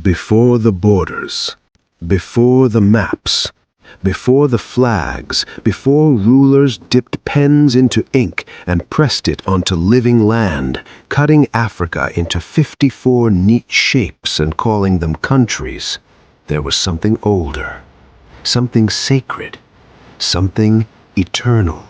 Before the borders, before the maps, before the flags, before rulers dipped pens into ink and pressed it onto living land, cutting Africa into 54 neat shapes and calling them countries, there was something older, something sacred, something eternal.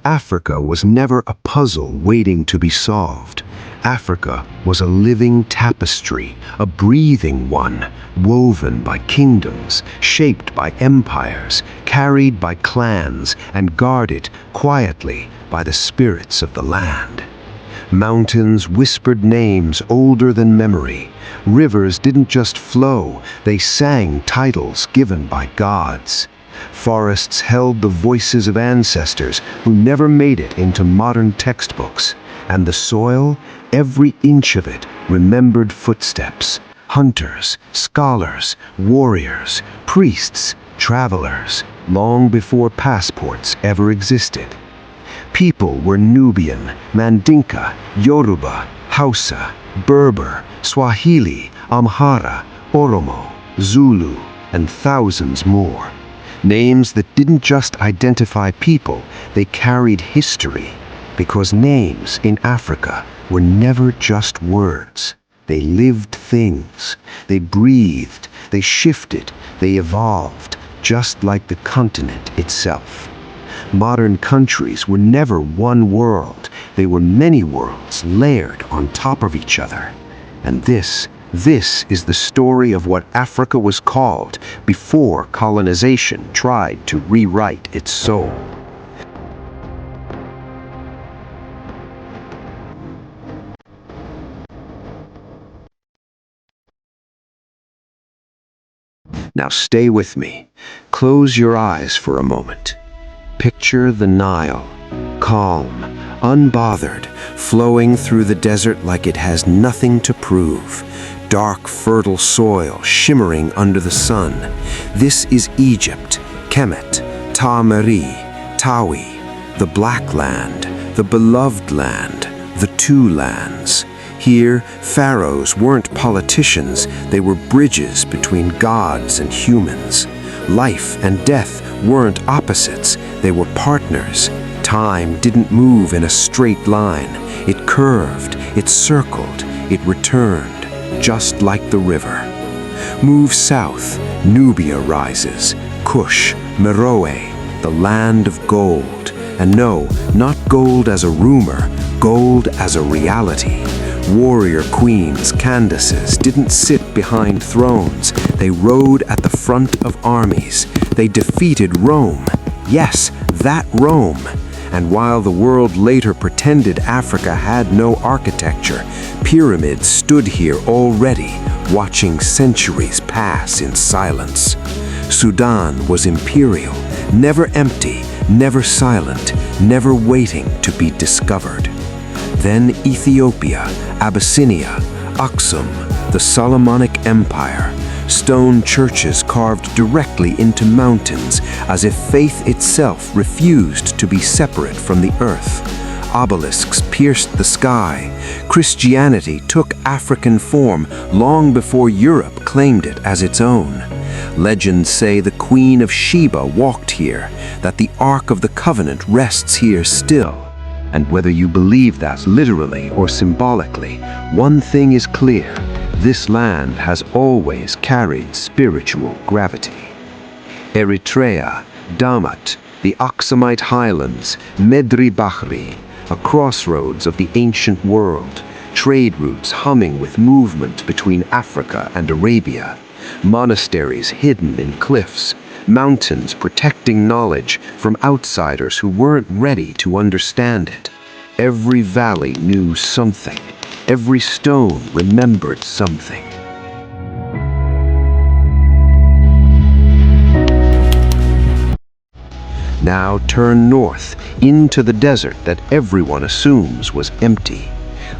Africa was never a puzzle waiting to be solved. Africa was a living tapestry, a breathing one, woven by kingdoms, shaped by empires, carried by clans, and guarded quietly by the spirits of the land. Mountains whispered names older than memory. Rivers didn't just flow, they sang titles given by gods. Forests held the voices of ancestors who never made it into modern textbooks, and the soil, every inch of it, remembered footsteps. Hunters, scholars, warriors, priests, travelers, long before passports ever existed. People were Nubian, Mandinka, Yoruba, Hausa, Berber, Swahili, Amhara, Oromo, Zulu, and thousands more. Names that didn't just identify people, they carried history, because names in Africa were never just words. They lived things. They breathed, they shifted, they evolved, just like the continent itself. Modern countries were never one world. They were many worlds layered on top of each other. And this is the story of what Africa was called before colonization tried to rewrite its soul. Now stay with me. Close your eyes for a moment. Picture the Nile, calm, unbothered, flowing through the desert like it has nothing to prove. Dark, fertile soil shimmering under the sun. This is Egypt, Kemet, Ta-Meri, Tawi, the Black Land, the Beloved Land, the Two Lands. Here, pharaohs weren't politicians, they were bridges between gods and humans. Life and death weren't opposites, they were partners. Time didn't move in a straight line. It curved, it circled, it returned, just like the river. Move south, Nubia rises, Kush, Meroe, the land of gold. And no, not gold as a rumor, gold as a reality. Warrior queens, Candaces, didn't sit behind thrones. They rode at the front of armies. They defeated Rome. Yes, that Rome. And while the world later pretended Africa had no architecture, pyramids stood here already, watching centuries pass in silence. Sudan was imperial, never empty, never silent, never waiting to be discovered. Then Ethiopia, Abyssinia, Aksum, the Solomonic Empire, stone churches carved directly into mountains as if faith itself refused to be separate from the earth. Obelisks pierced the sky. Christianity took African form long before Europe claimed it as its own. Legends say the Queen of Sheba walked here, that the Ark of the Covenant rests here still. And whether you believe that literally or symbolically, one thing is clear: this land has always carried spiritual gravity. Eritrea, Damat, the Aksumite highlands, Medri Bahri, a crossroads of the ancient world, trade routes humming with movement between Africa and Arabia, monasteries hidden in cliffs, mountains protecting knowledge from outsiders who weren't ready to understand it. Every valley knew something. Every stone remembered something. Now turn north into the desert that everyone assumes was empty.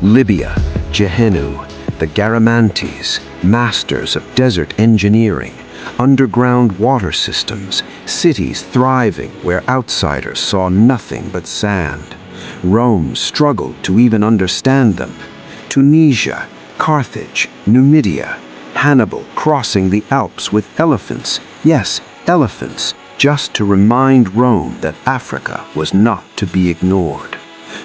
Libya, Gehennu, the Garamantes, masters of desert engineering, underground water systems, cities thriving where outsiders saw nothing but sand. Rome struggled to even understand them. Tunisia, Carthage, Numidia, Hannibal crossing the Alps with elephants, yes, elephants, just to remind Rome that Africa was not to be ignored.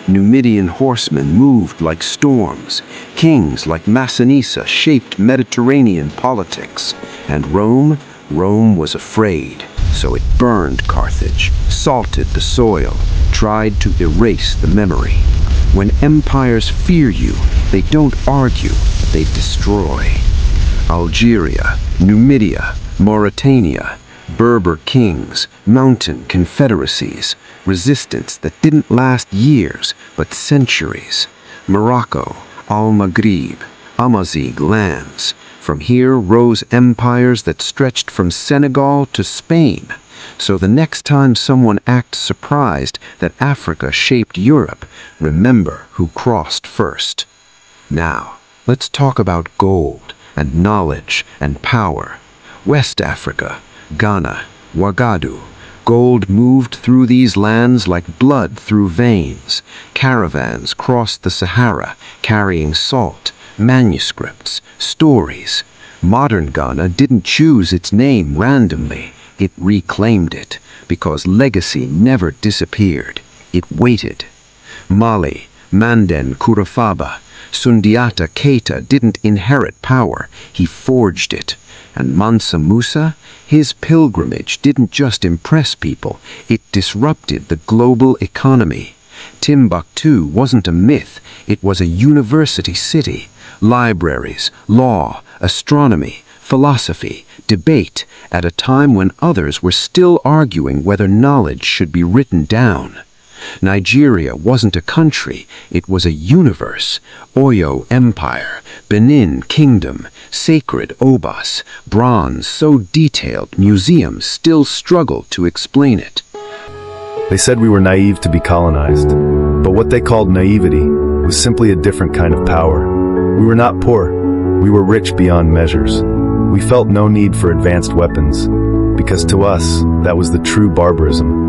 Numidian horsemen moved like storms, kings like Massinissa shaped Mediterranean politics, and Rome was afraid, so it burned Carthage, salted the soil, tried to erase the memory. When empires fear you, they don't argue, they destroy. Algeria, Numidia, Mauritania, Berber kings, mountain confederacies, resistance that didn't last years but centuries. Morocco, Al-Maghrib, Amazigh lands. From here rose empires that stretched from Senegal to Spain. So the next time someone acts surprised that Africa shaped Europe, remember who crossed first. Now, let's talk about gold and knowledge and power. West Africa, Ghana, Wagadu. Gold moved through these lands like blood through veins. Caravans crossed the Sahara, carrying salt, manuscripts, stories. Modern Ghana didn't choose its name randomly. It reclaimed it, because legacy never disappeared. It waited. Mali, Manden, Kurafaba, Sundiata Keita didn't inherit power, he forged it. And Mansa Musa, his pilgrimage didn't just impress people, it disrupted the global economy. Timbuktu wasn't a myth, it was a university city. Libraries, law, astronomy, philosophy, debate, at a time when others were still arguing whether knowledge should be written down. Nigeria wasn't a country, it was a universe. Oyo Empire, Benin Kingdom, sacred Obas, bronze so detailed museums still struggle to explain it. They said we were naive to be colonized, but what they called naivety was simply a different kind of power. We were not poor, we were rich beyond measures. We felt no need for advanced weapons, because to us, that was the true barbarism.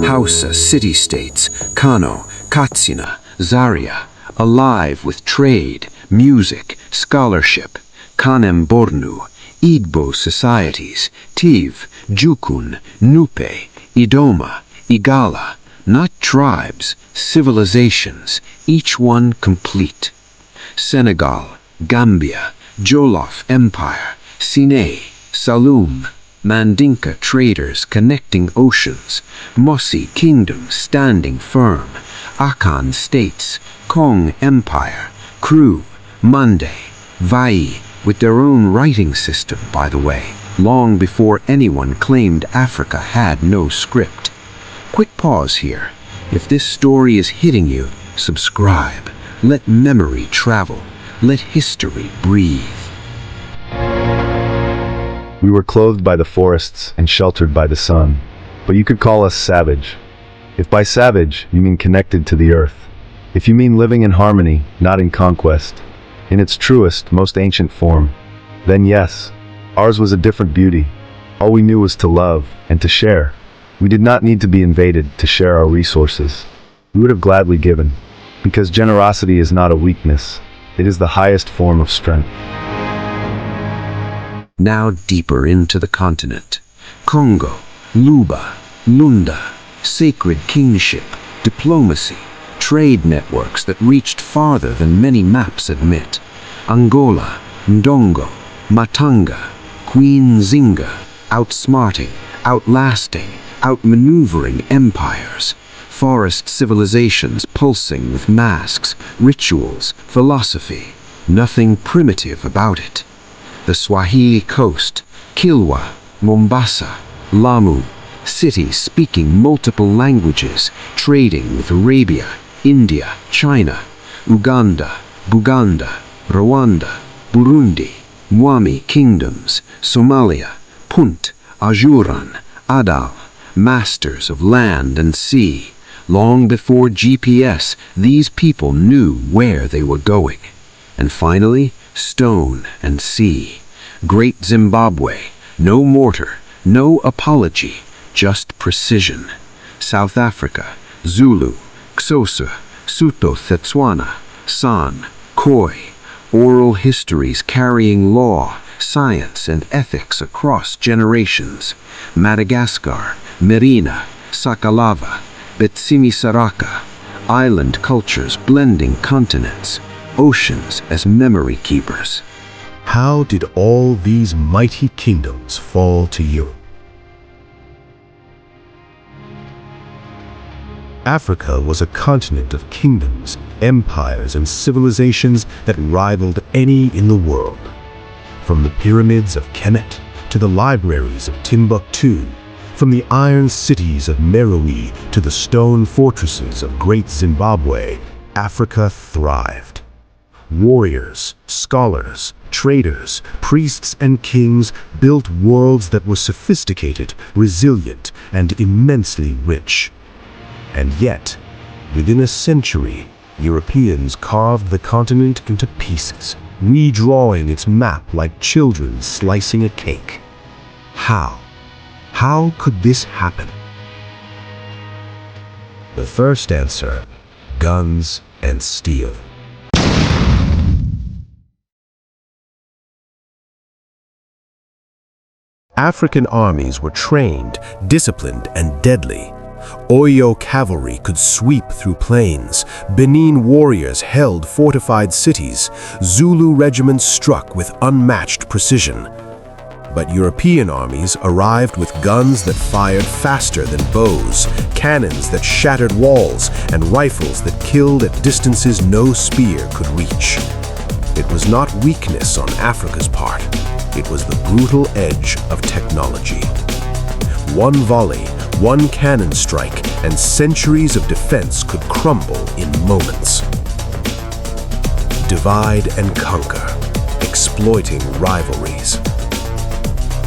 Hausa city-states, Kano, Katsina, Zaria, alive with trade, music, scholarship. Kanem Bornu, Igbo societies, Tiv, Jukun, Nupe, Idoma, Igala, not tribes, civilizations, each one complete. Senegal, Gambia, Jolof Empire, Sinai, Saloum, Mandinka traders connecting oceans, Mossi Kingdom standing firm, Akan states, Kong Empire, Kru, Mande, Vai, with their own writing system, by the way, long before anyone claimed Africa had no script. Quick pause here. If this story is hitting you, subscribe. Let memory travel. Let history breathe. We were clothed by the forests and sheltered by the sun, but you could call us savage. If by savage you mean connected to the earth, if you mean living in harmony, not in conquest, in its truest, most ancient form, then yes, ours was a different beauty. All we knew was to love and to share. We did not need to be invaded to share our resources. We would have gladly given, because generosity is not a weakness, it is the highest form of strength. Now deeper into the continent. Kongo, Luba, Lunda, sacred kingship, diplomacy, trade networks that reached farther than many maps admit. Angola, Ndongo, Matanga, Queen Zinga, outsmarting, outlasting, outmaneuvering empires. Forest civilizations pulsing with masks, rituals, philosophy. Nothing primitive about it. The Swahili coast, Kilwa, Mombasa, Lamu, cities speaking multiple languages, trading with Arabia, India, China, Uganda, Buganda, Rwanda, Burundi, Mwami kingdoms, Somalia, Punt, Ajuran, Adal, masters of land and sea. Long before GPS, these people knew where they were going. And finally, stone and sea. Great Zimbabwe, no mortar, no apology, just precision. South Africa, Zulu, Xhosa, Sotho, Setswana, San, Khoi, oral histories carrying law, science, and ethics across generations. Madagascar, Merina, Sakalava, Betsimisaraka, island cultures blending continents, oceans as memory keepers. How did all these mighty kingdoms fall to Europe? Africa was a continent of kingdoms, empires, and civilizations that rivaled any in the world. From the pyramids of Kemet to the libraries of Timbuktu, from the iron cities of Meroe to the stone fortresses of Great Zimbabwe, Africa thrived. Warriors, scholars, traders, priests, and kings built worlds that were sophisticated, resilient, and immensely rich. And yet, within a century, Europeans carved the continent into pieces, redrawing its map like children slicing a cake. How? How could this happen? The first answer: guns and steel. African armies were trained, disciplined, and deadly. Oyo cavalry could sweep through plains. Benin warriors held fortified cities. Zulu regiments struck with unmatched precision. But European armies arrived with guns that fired faster than bows, cannons that shattered walls, and rifles that killed at distances no spear could reach. It was not weakness on Africa's part. It was the brutal edge of technology. One volley, one cannon strike, and centuries of defense could crumble in moments. Divide and conquer, exploiting rivalries.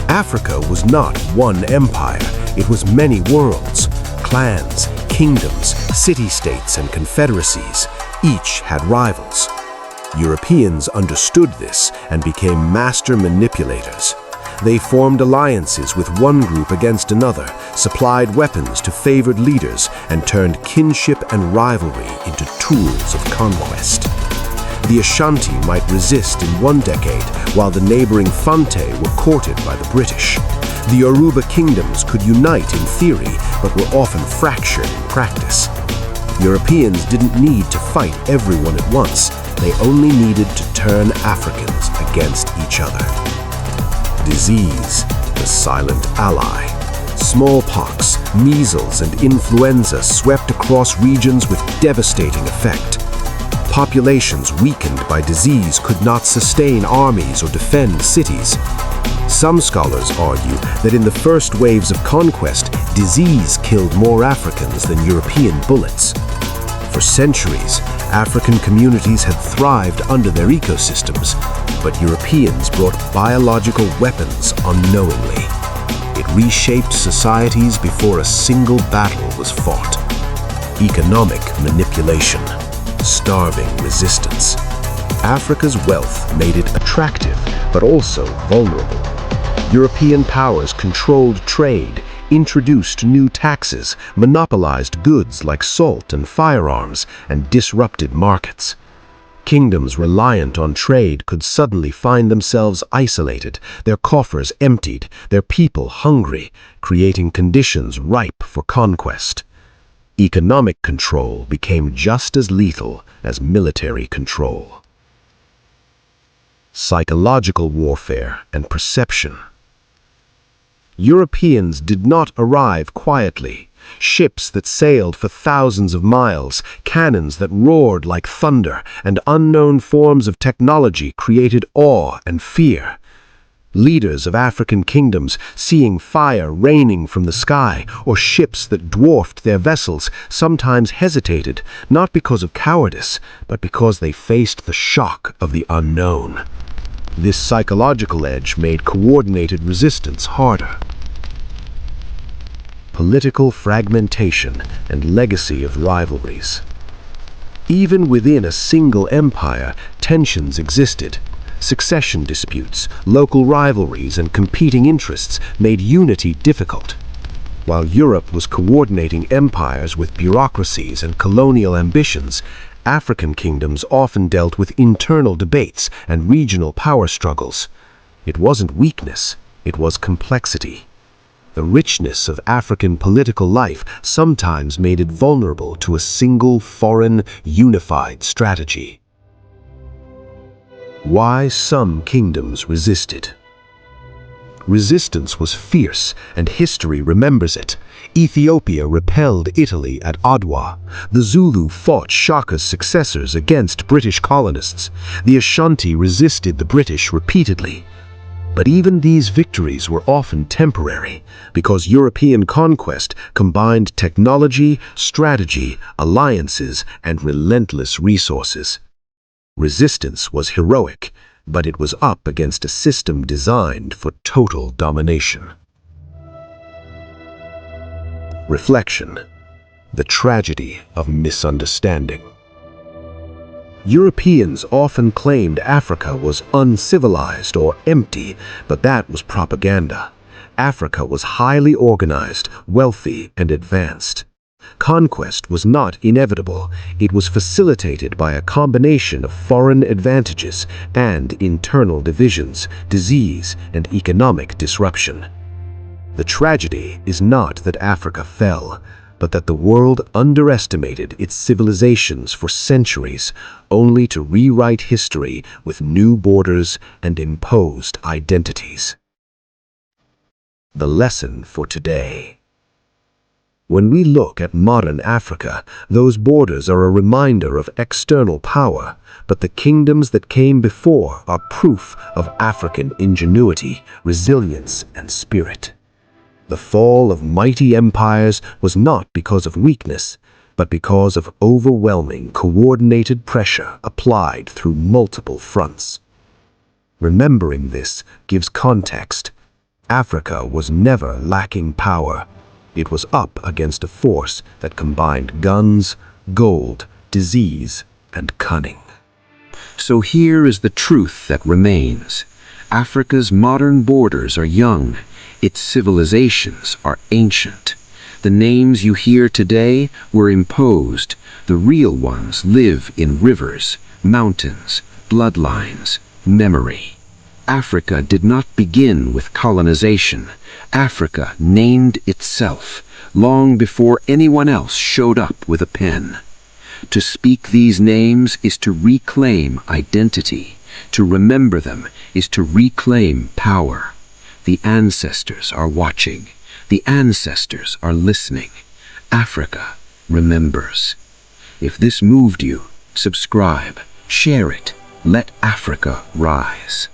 Africa was not one empire, it was many worlds, clans, kingdoms, city-states, and confederacies. Each had rivals. Europeans understood this and became master manipulators. They formed alliances with one group against another, supplied weapons to favored leaders, and turned kinship and rivalry into tools of conquest. The Ashanti might resist in one decade, while the neighboring Fante were courted by the British. The Yoruba kingdoms could unite in theory, but were often fractured in practice. Europeans didn't need to fight everyone at once. They only needed to turn Africans against each other. Disease, the silent ally. Smallpox, measles, and influenza swept across regions with devastating effect. Populations weakened by disease could not sustain armies or defend cities. Some scholars argue that in the first waves of conquest, disease killed more Africans than European bullets. For centuries, African communities had thrived under their ecosystems, but Europeans brought biological weapons unknowingly. It reshaped societies before a single battle was fought. Economic manipulation, starving resistance. Africa's wealth made it attractive, but also vulnerable. European powers controlled trade, introduced new taxes, monopolized goods like salt and firearms, and disrupted markets. Kingdoms reliant on trade could suddenly find themselves isolated, their coffers emptied, their people hungry, creating conditions ripe for conquest. Economic control became just as lethal as military control. Psychological warfare and perception. Europeans did not arrive quietly. Ships that sailed for thousands of miles, cannons that roared like thunder, and unknown forms of technology created awe and fear. Leaders of African kingdoms, seeing fire raining from the sky or ships that dwarfed their vessels, sometimes hesitated, not because of cowardice, but because they faced the shock of the unknown. This psychological edge made coordinated resistance harder. political fragmentation and legacy of rivalries. Even within a single empire, tensions existed. Succession disputes, local rivalries, and competing interests made unity difficult. While Europe was coordinating empires with bureaucracies and colonial ambitions, African kingdoms often dealt with internal debates and regional power struggles. It wasn't weakness, it was complexity. The richness of African political life sometimes made it vulnerable to a single foreign, unified strategy. Why some kingdoms resisted. Resistance was fierce, and history remembers it. Ethiopia repelled Italy at Adwa. The Zulu fought Shaka's successors against British colonists. The Ashanti resisted the British repeatedly. But even these victories were often temporary, because European conquest combined technology, strategy, alliances, and relentless resources. Resistance was heroic, but it was up against a system designed for total domination. Reflection: the tragedy of misunderstanding. Europeans often claimed Africa was uncivilized or empty, but that was propaganda. Africa was highly organized, wealthy, and advanced. Conquest was not inevitable. It was facilitated by a combination of foreign advantages and internal divisions, disease, and economic disruption. The tragedy is not that Africa fell, but that the world underestimated its civilizations for centuries, only to rewrite history with new borders and imposed identities. The lesson for today. When we look at modern Africa, those borders are a reminder of external power, but the kingdoms that came before are proof of African ingenuity, resilience, and spirit. The fall of mighty empires was not because of weakness, but because of overwhelming, coordinated pressure applied through multiple fronts. Remembering this gives context. Africa was never lacking power. It was up against a force that combined guns, gold, disease, and cunning. So here is the truth that remains. Africa's modern borders are young. Its civilizations are ancient. The names you hear today were imposed. The real ones live in rivers, mountains, bloodlines, memory. Africa did not begin with colonization. Africa named itself long before anyone else showed up with a pen. To speak these names is to reclaim identity. To remember them is to reclaim power. The ancestors are watching. The ancestors are listening. Africa remembers. If this moved you, subscribe, share it. Let Africa rise.